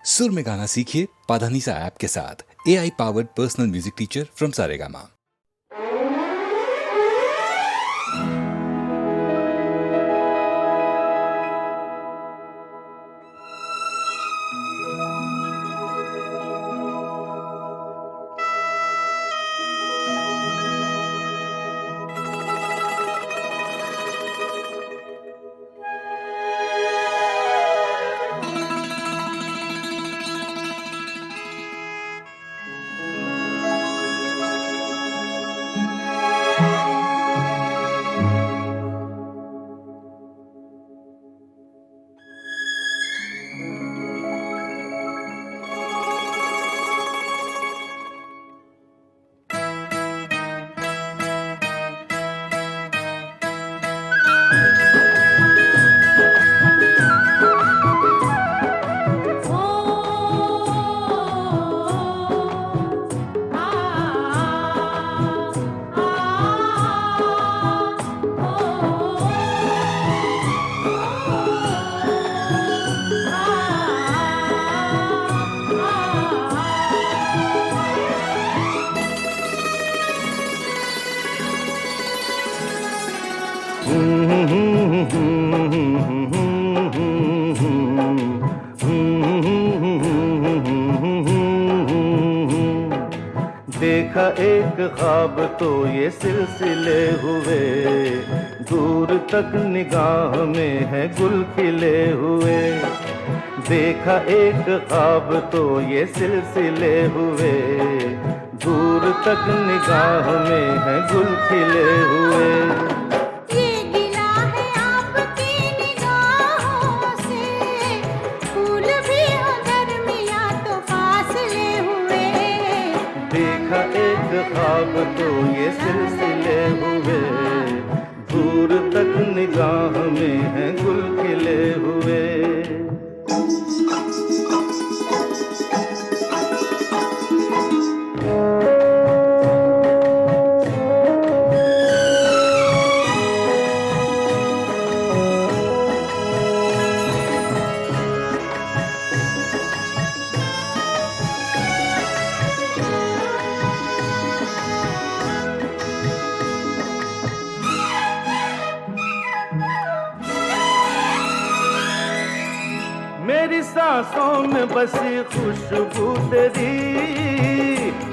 सुर में गाना सीखिए पाधानीसा ऐप के साथ। AI powered personal music teacher from Saregama. देखा एक ख्वाब तो ये सिलसिले हुए, दूर तक निगाह में है गुल खिले हुए। देखा एक ख्वाब तो ये सिलसिले हुए, दूर तक निगाह में है गुल खिले हुए। ख्वाब तो ये सिलसिले हुए, दूर तक निगाह में है गुल खिले हुए। मेरी सांसों में बसी खुशबू तेरी,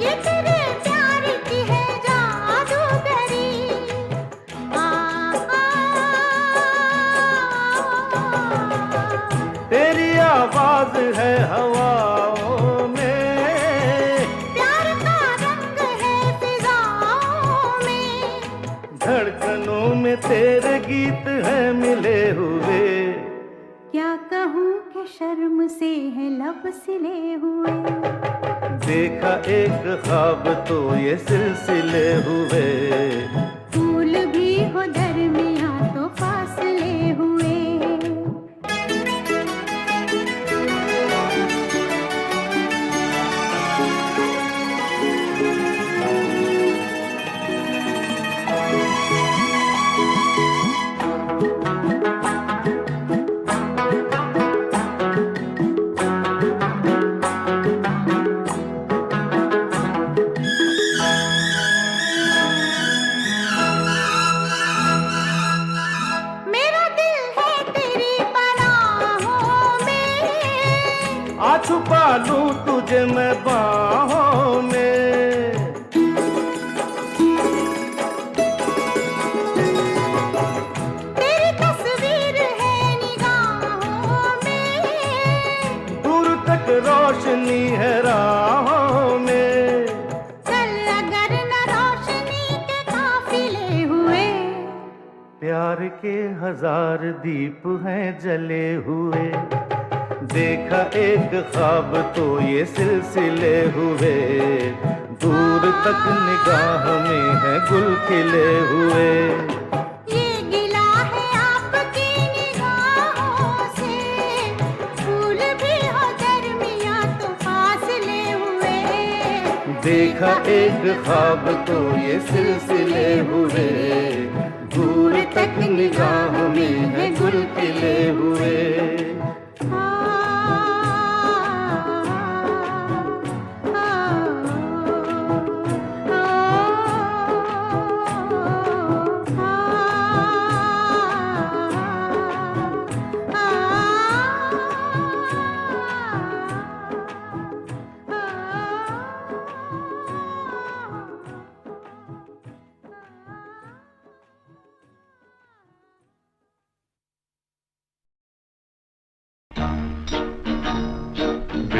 ये तेरे प्यार की है जादूगरी। तेरी आवाज है हवाओं में, प्यार का रंग है फिजाओं में, धड़कनों में तेरे गीत है मिले हुए। क्या कहूँ कि शर्म से है लब सिले हुए। देखा एक ख्वाब तो ये सिलसिले हुए, फूल भी हो दरमियां तो फासले हुए। आ छुपा लूं तुझे मैं बाहों में, तेरी तस्वीर है निगाहों में, दूर तक रोशनी है राहों में। चल अगर न रोशनी के काफिले हुए, प्यार के हजार दीप हैं जले हुए। देखा एक ख्वाब तो ये सिलसिले हुए, दूर तक निगाह में है गुल खिले हुए। ये गिला है आपकी निगाहों से, फूल भी हो दरमियां तो फासले हुए। देखा एक ख्वाब तो ये सिलसिले हुए, दूर तक निगाह में है गुल खिले हुए।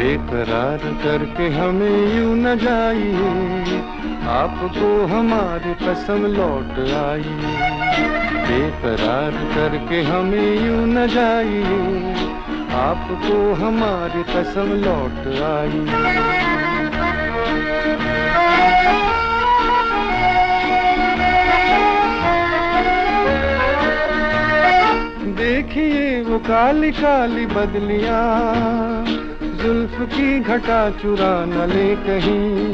बेकरार करके हमें यूं न जाइए, आपको हमारी कसम लौट आई। बेकरार करके हमें यूं न जाइए, आपको हमारी कसम लौट आई। देखिए वो काली काली बदलियां, जुल्फ की घटा चुरा न ले कहीं,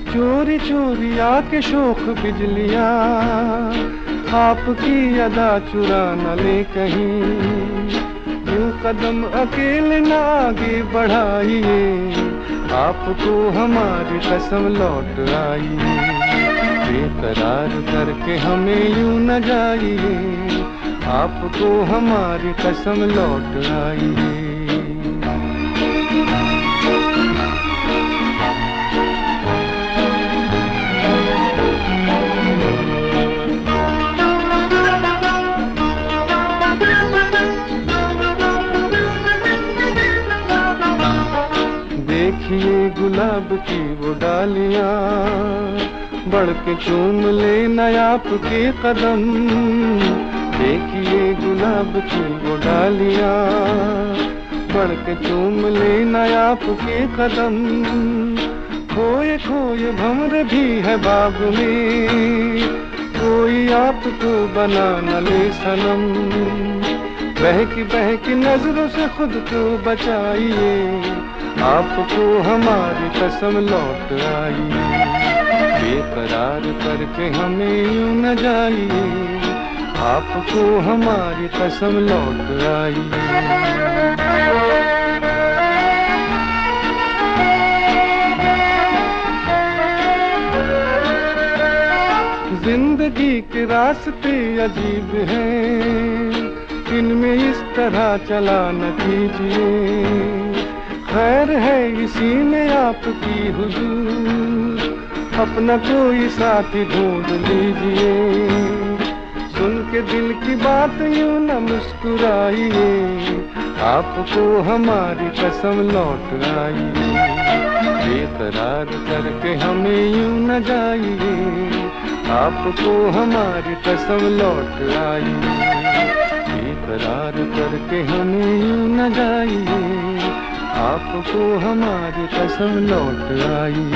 चोरी चोरी आके शोख बिजलियां, आपकी अदा चुरा न ले कहीं। यूं कदम अकेले न आगे बढ़ाइए, आपको हमारी कसम लौट आई। बेकरार करके हमें यूं न जाइए, आपको हमारी कसम लौट आई। देखिए गुलाब की वो डालियां, बढ़ के चूम ले न आपके कदम। देखिए गुलाब की वो डालियां, बढ़ के चूम ले न आपके कदम। खोए खोए भंवर भी है बाग में, कोई आपको बना न ले सनम। बहकी नजरों से खुद को बचाइए, आपको हमारी कसम लौट आई। बेकरार करके हमें यूं न जाइए, आपको हमारी कसम लौट आई। जिंदगी के रास्ते अजीब हैं, इनमें इस तरह चला न कीजिए। खैर है इसी में आपकी हुजूर, अपना कोई साथी ढूंढ लीजिए। सुन के दिल की बात यूं न मुस्कुराइए, आपको हमारी कसम लौट आई। बेकरार करके हमें यूं न जाइए, आपको हमारी कसम लौट आई। बेकरार करके हमें यूं न जाइए, आपको हमारी कसम लौट आई।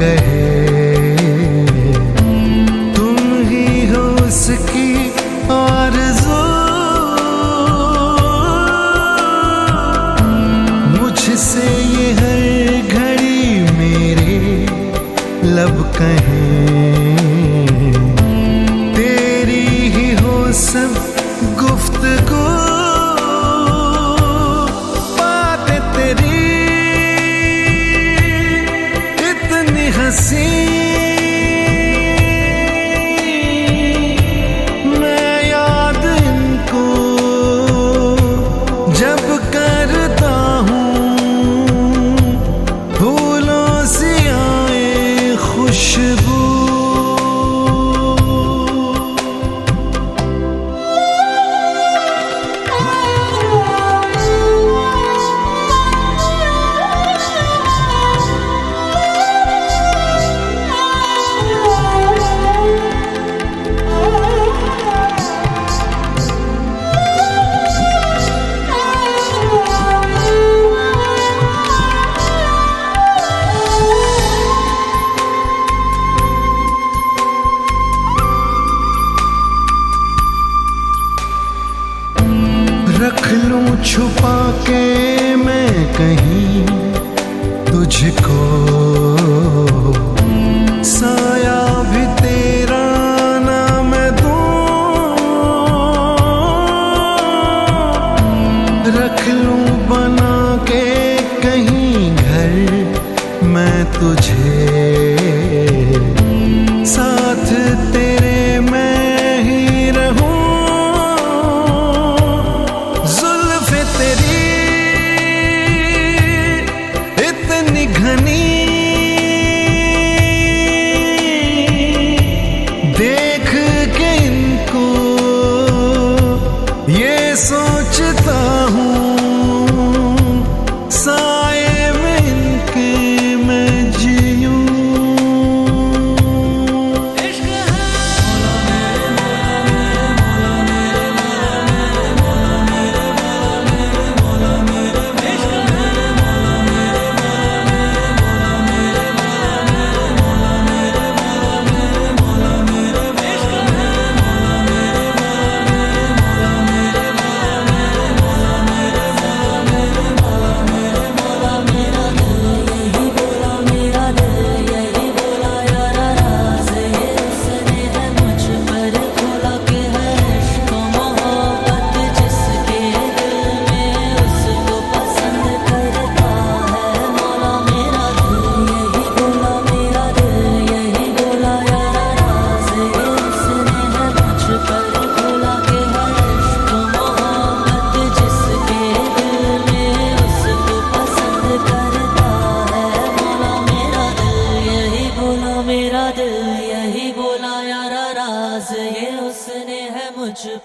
कहे तुम ही हो उसकी आरज़ू, मुझसे ये हर घड़ी मेरे लब कहें, तेरी ही हो सब गुफ्तगू, बातें तेरी इतनी हंसी, मैं याद इनको जब करता हूँ, फूलों सी आए खुशबू। रख लूं छुपा के मैं कहीं तुझको, साया भी तेरा ना मैं दूं, रख लूं बना के कहीं घर मैं तुझे, साथ तेरे मैं ही रहूं, घनी देख के इनको ये सोचता हूँ, साए में इनके मैं जीऊं।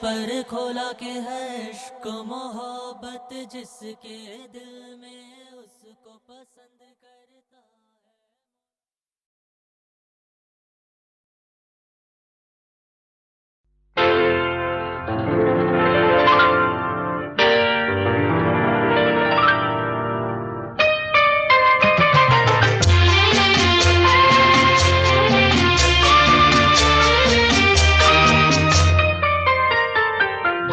पर खोला के है इश्क मोहब्बत जिसके दिल में उसको पसंद करता है।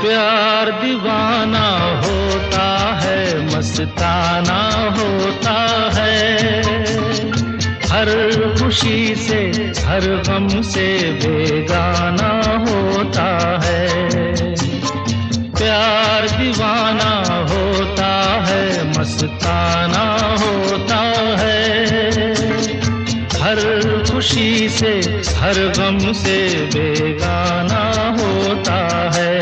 प्यार दीवाना होता है, मस्ताना होता है, हर खुशी से हर गम से बेगाना होता है। प्यार दीवाना होता है, मस्ताना होता है, हर खुशी से हर गम से बेगाना होता है।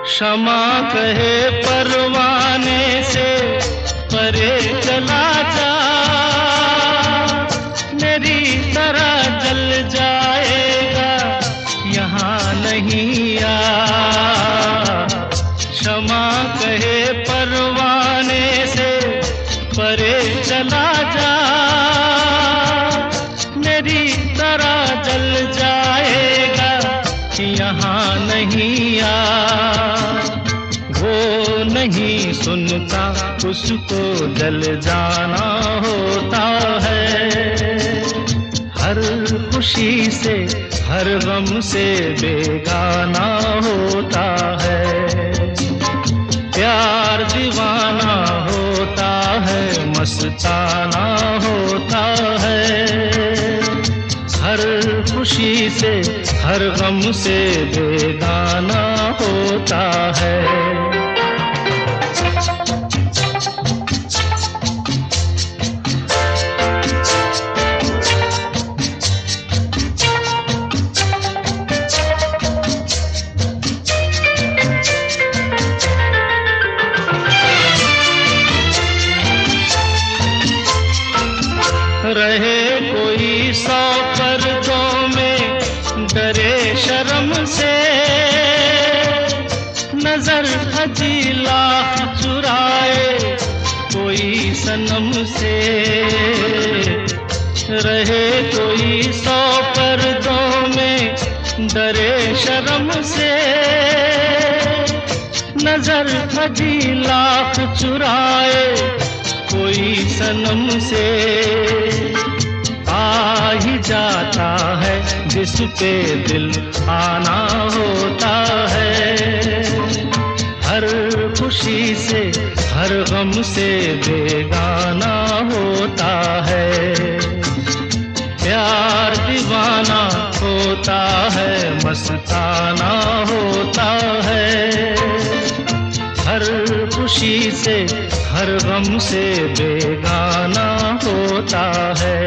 क्षमा कहे परवाने से परे चला जा, मेरी तरह जल जाएगा यहाँ नहीं आ। क्षमा कहे परवाने से परे चला जा, नहीं यार, वो नहीं सुनता, उसको जल जाना होता है। हर खुशी से हर गम से बेगाना होता है। प्यार दीवाना होता है, मस्ताना होता है। हर खुशी से हर गम से बेगाना होता है। रहे कोई 100 पर्दों में, डरे शर्म से, नजर हजी लाख चुराए कोई सनम से। रहे कोई 100 पर्दों में, डरे शर्म से, नजर हजी लाख चुराए कोई सनम से। आ ही जाता है जिस पे दिल आना होता है। हर खुशी से हर गम से बेगाना होता है। प्यार दीवाना होता है, मस्ताना होता है। हर खुशी से हर गम से बेगाना होता है।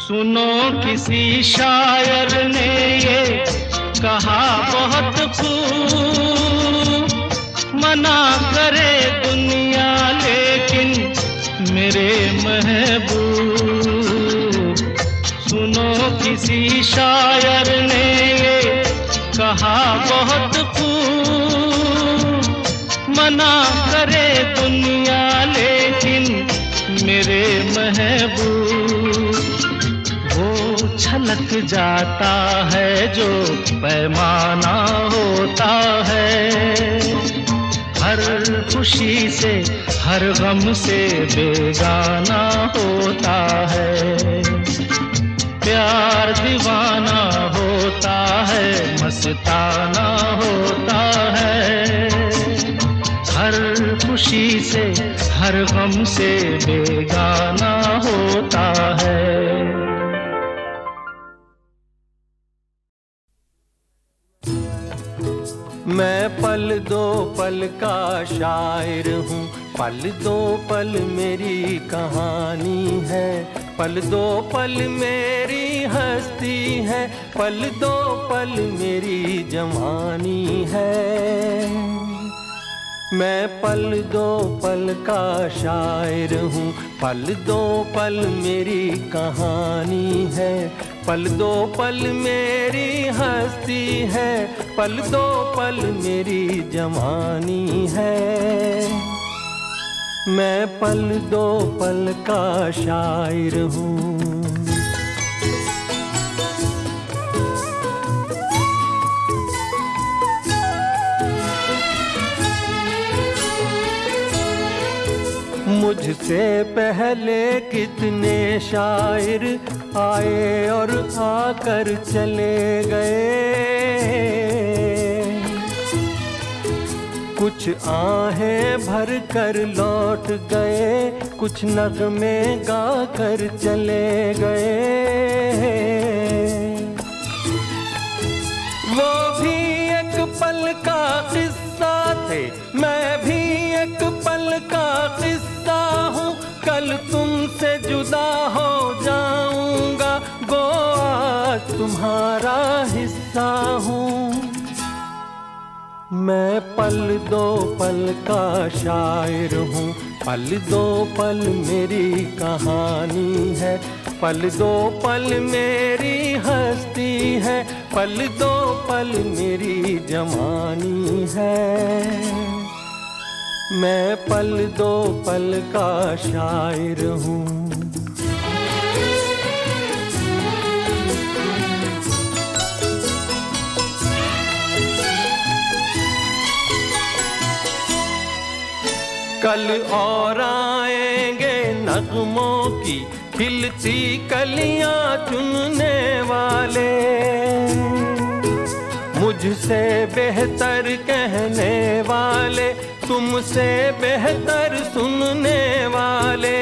सुनो किसी शायर ने ये कहा बहुत खूब, मना करे दुनिया लेकिन मेरे महबूब। सुनो किसी शायर ने ये कहा बहुत खूब, मना करे दुनिया लेकिन मेरे महबूब। वो छलक जाता है जो पैमाना होता है। हर खुशी से हर गम से बेगाना होता है। प्यार दीवाना होता है, मस्ताना होता है। हर खुशी से हर गम से बेगाना होता है। मैं पल दो पल का शायर हूँ, पल दो पल मेरी कहानी है। पल दो पल मेरी हस्ती है, पल दो पल मेरी जवानी है। मैं पल दो पल का शायर हूँ, पल दो पल मेरी कहानी है। पल दो पल मेरी हस्ती है, पल दो पल मेरी जवानी है। मैं पल दो पल का शायर हूँ। मुझसे पहले कितने शायर आए और आकर चले गए। कुछ आहें भर कर लौट गए, कुछ नगमे गा कर चले गए। वो भी एक पल का किस्सा थे, मैं भी एक पल का किस्सा हूँ। कल तुमसे जुदा हो जाऊंगा, गो आज तुम्हारा हिस्सा हूँ। मैं पल दो पल का शायर हूँ, पल दो पल मेरी कहानी है। पल दो पल मेरी हस्ती है, पल दो पल मेरी जवानी है। मैं पल दो पल का शायर हूँ। कल और आएंगे नगमों की खिलती कलियां चुनने वाले, मुझसे बेहतर कहने वाले, तुमसे बेहतर सुनने वाले।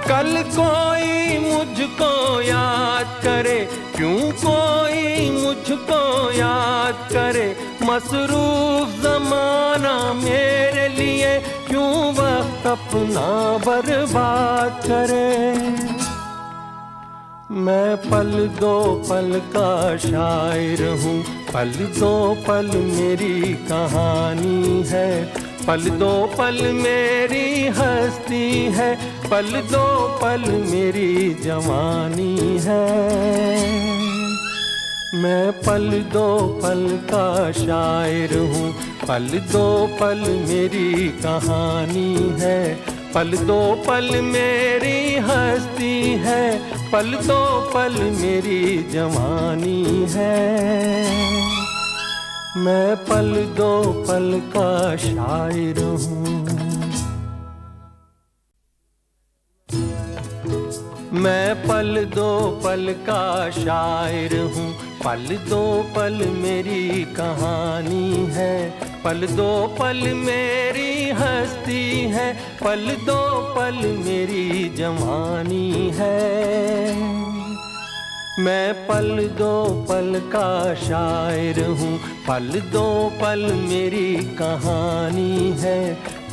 कल कोई मुझको याद करे, क्यों कोई मुझको याद करे, मसरूफ ज़माना मेरे लिए क्यों वक्त अपना बर्बाद करे। मैं पल दो पल का शायर हूँ, पल दो पल मेरी कहानी है, पल दो पल मेरी हस्ती है, पल दो पल मेरी जवानी है। मैं पल दो पल का शायर हूँ, पल दो पल मेरी कहानी है, पल दो पल मेरी हस्ती है, पल दो पल मेरी जवानी है। मैं पल दो पल का शायर हूँ। मैं पल दो पल का शायर हूँ, पल दो पल मेरी कहानी है, पल दो पल मेरी हस्ती है, पल दो पल मेरी जवानी है। मैं पल दो पल का शायर हूँ, पल दो पल मेरी कहानी है,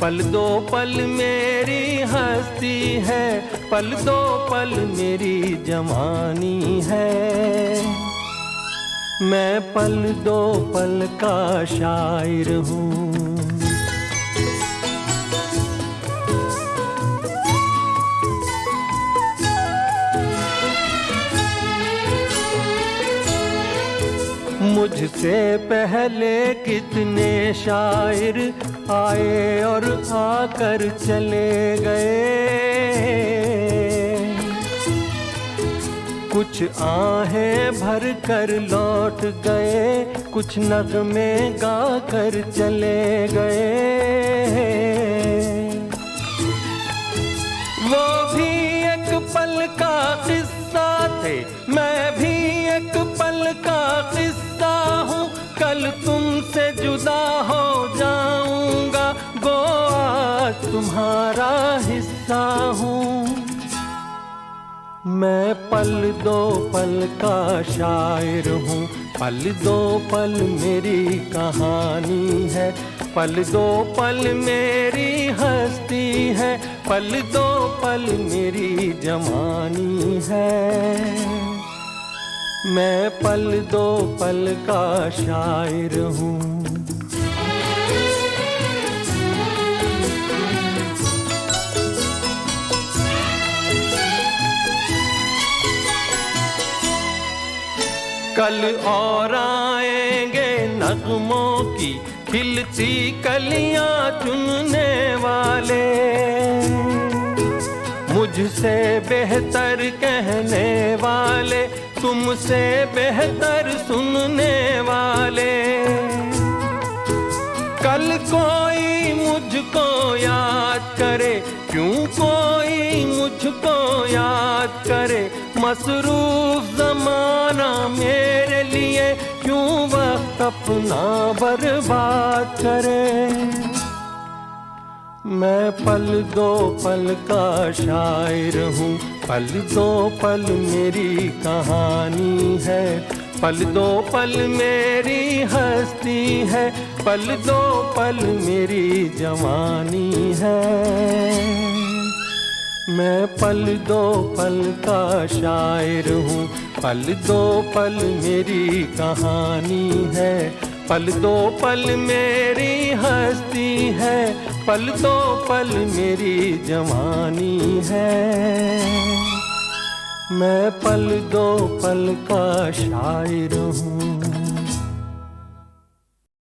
पल दो पल मेरी हस्ती है, पल दो पल मेरी जवानी है। मैं पल दो पल का शायर हूँ। मुझसे पहले कितने शायर आए और आकर चले गए, कुछ आहें भर कर लौट गए, कुछ नगमे गा कर चले गए। वो भी एक पल का किस्सा थे, मैं भी एक पल का किस्सा हूँ। कल तुमसे जुदा हो जाऊंगा, गो आज तुम्हारा हिस्सा हूँ। मैं पल दो पल का शायर हूँ, पल दो पल मेरी कहानी है, पल दो पल मेरी हस्ती है, पल दो पल मेरी जवानी है। मैं पल दो पल का शायर हूँ। कल और आएंगे नगमों की खिलती कलियां चुनने वाले, मुझसे बेहतर कहने वाले, तुमसे बेहतर सुनने वाले। कल कोई मुझको याद करे, क्यों कोई मुझको याद करे, मसरूफ ज़माना मेरे लिए क्यों वक्त अपना बर्बाद करे। मैं पल दो पल का शायर हूँ, पल दो पल मेरी कहानी है, पल दो पल मेरी हस्ती है, पल दो पल मेरी जवानी है। मैं पल दो पल का शायर हूँ, पल दो पल मेरी कहानी है, पल दो पल मेरी हस्ती है, पल दो पल मेरी जवानी है। मैं पल दो पल का शायर हूँ।